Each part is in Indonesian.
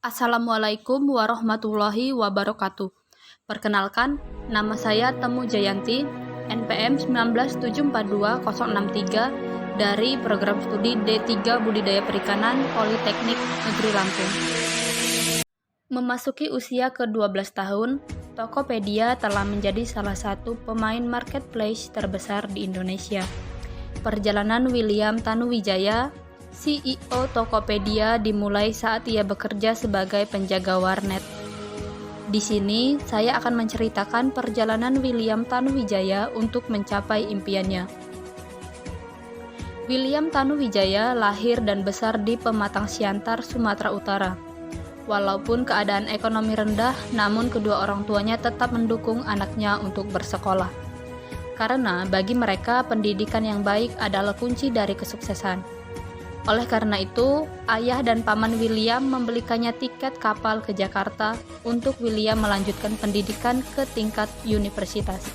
Assalamualaikum warahmatullahi wabarakatuh. Perkenalkan, nama saya Temu Jayanti, NPM 197420063 dari Program Studi D3 Budidaya Perikanan Politeknik Negeri Lampung. Memasuki usia ke-12 tahun, Tokopedia telah menjadi salah satu pemain marketplace terbesar di Indonesia. Perjalanan William Tanuwijaya, CEO Tokopedia, dimulai saat ia bekerja sebagai penjaga warnet. Di sini, saya akan menceritakan perjalanan William Tanuwijaya untuk mencapai impiannya. William Tanuwijaya lahir dan besar di Pematang Siantar, Sumatera Utara. Walaupun keadaan ekonomi rendah, namun kedua orang tuanya tetap mendukung anaknya untuk bersekolah. Karena bagi mereka, pendidikan yang baik adalah kunci dari kesuksesan. Oleh karena itu, ayah dan paman William membelikannya tiket kapal ke Jakarta untuk William melanjutkan pendidikan ke tingkat universitas.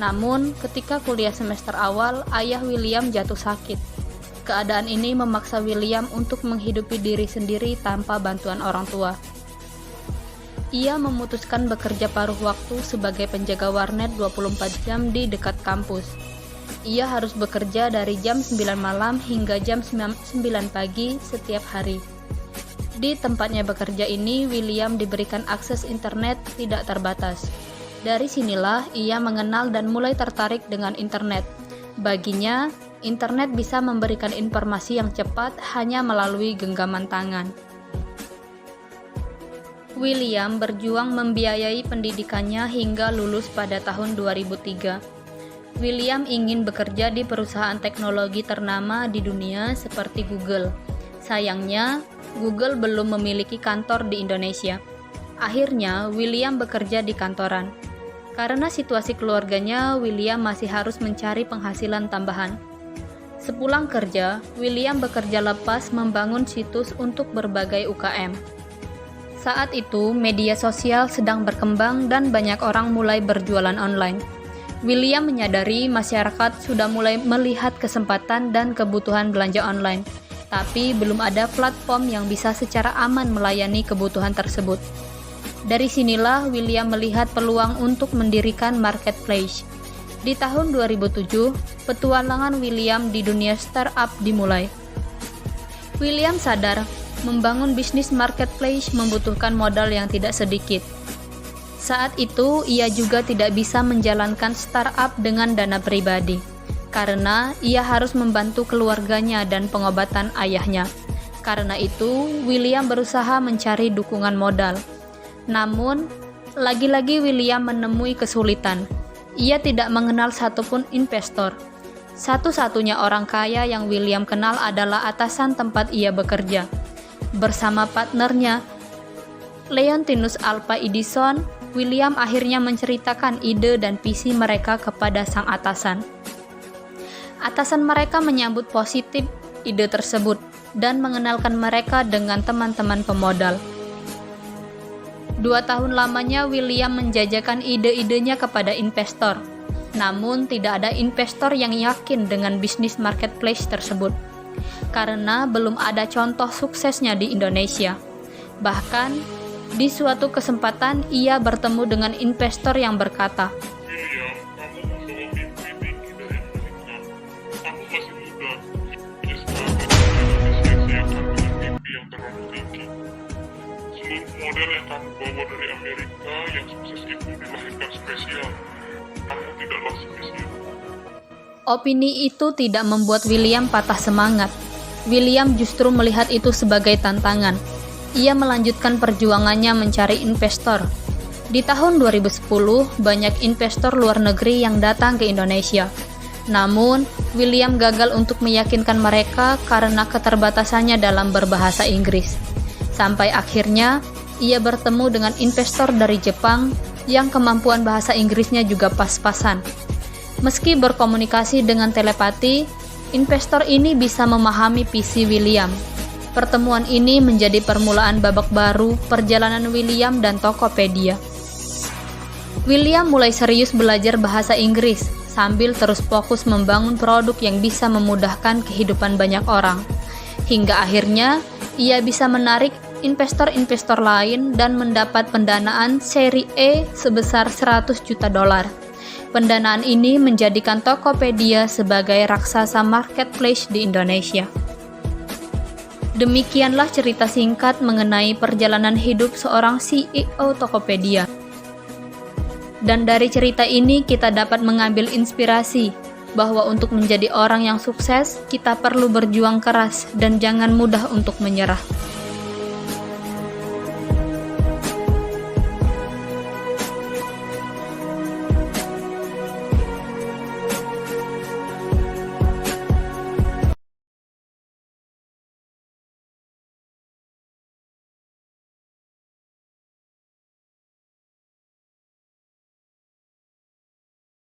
Namun, ketika kuliah semester awal, ayah William jatuh sakit. Keadaan ini memaksa William untuk menghidupi diri sendiri tanpa bantuan orang tua. Ia memutuskan bekerja paruh waktu sebagai penjaga warnet 24 jam di dekat kampus. Ia harus bekerja dari jam 9 malam hingga jam 9 pagi setiap hari. Di tempatnya bekerja ini, William diberikan akses internet tidak terbatas. Dari sinilah ia mengenal dan mulai tertarik dengan internet. Baginya, internet bisa memberikan informasi yang cepat hanya melalui genggaman tangan. William berjuang membiayai pendidikannya hingga lulus pada tahun 2003. William ingin bekerja di perusahaan teknologi ternama di dunia seperti Google. Sayangnya, Google belum memiliki kantor di Indonesia. Akhirnya, William bekerja di kantoran. Karena situasi keluarganya, William masih harus mencari penghasilan tambahan. Sepulang kerja, William bekerja lepas membangun situs untuk berbagai UKM. Saat itu, media sosial sedang berkembang dan banyak orang mulai berjualan online. William menyadari masyarakat sudah mulai melihat kesempatan dan kebutuhan belanja online, tapi belum ada platform yang bisa secara aman melayani kebutuhan tersebut. Dari sinilah William melihat peluang untuk mendirikan marketplace. Di tahun 2007, petualangan William di dunia startup dimulai. William sadar, membangun bisnis marketplace membutuhkan modal yang tidak sedikit. Saat itu, ia juga tidak bisa menjalankan startup dengan dana pribadi, karena ia harus membantu keluarganya dan pengobatan ayahnya. Karena itu, William berusaha mencari dukungan modal. Namun, lagi-lagi William menemui kesulitan. Ia tidak mengenal satupun investor. Satu-satunya orang kaya yang William kenal adalah atasan tempat ia bekerja. Bersama partnernya, Leontinus Alva Edison, William akhirnya menceritakan ide dan visi mereka kepada sang atasan. Atasan mereka menyambut positif ide tersebut dan mengenalkan mereka dengan teman-teman pemodal. 2 tahun lamanya William menjajakan ide-idenya kepada investor. Namun tidak ada investor yang yakin dengan bisnis marketplace tersebut, karena belum ada contoh suksesnya di Indonesia. Bahkan, di suatu kesempatan, ia bertemu dengan investor yang berkata, William, kamu membawa mimpi tinggi dari Amerika. Kamu masih muda, jadi sekarang sia-siakan dengan mimpi yang terlalu tinggi. Seluruh model yang kamu bawa dari Amerika yang sukses itu dilahirkan spesial. Kamu tidaklah spesial. Opini itu tidak membuat William patah semangat. William justru melihat itu sebagai tantangan. Ia melanjutkan perjuangannya mencari investor. Di tahun 2010, banyak investor luar negeri yang datang ke Indonesia. Namun, William gagal untuk meyakinkan mereka karena keterbatasannya dalam berbahasa Inggris. Sampai akhirnya, ia bertemu dengan investor dari Jepang yang kemampuan bahasa Inggrisnya juga pas-pasan. Meski berkomunikasi dengan telepati, investor ini bisa memahami visi William. Pertemuan ini menjadi permulaan babak baru perjalanan William dan Tokopedia. William mulai serius belajar bahasa Inggris sambil terus fokus membangun produk yang bisa memudahkan kehidupan banyak orang. Hingga akhirnya ia bisa menarik investor-investor lain dan mendapat pendanaan seri E sebesar 100 juta dolar. Pendanaan ini menjadikan Tokopedia sebagai raksasa marketplace di Indonesia. Demikianlah cerita singkat mengenai perjalanan hidup seorang CEO Tokopedia. Dan dari cerita ini kita dapat mengambil inspirasi bahwa untuk menjadi orang yang sukses, kita perlu berjuang keras dan jangan mudah untuk menyerah.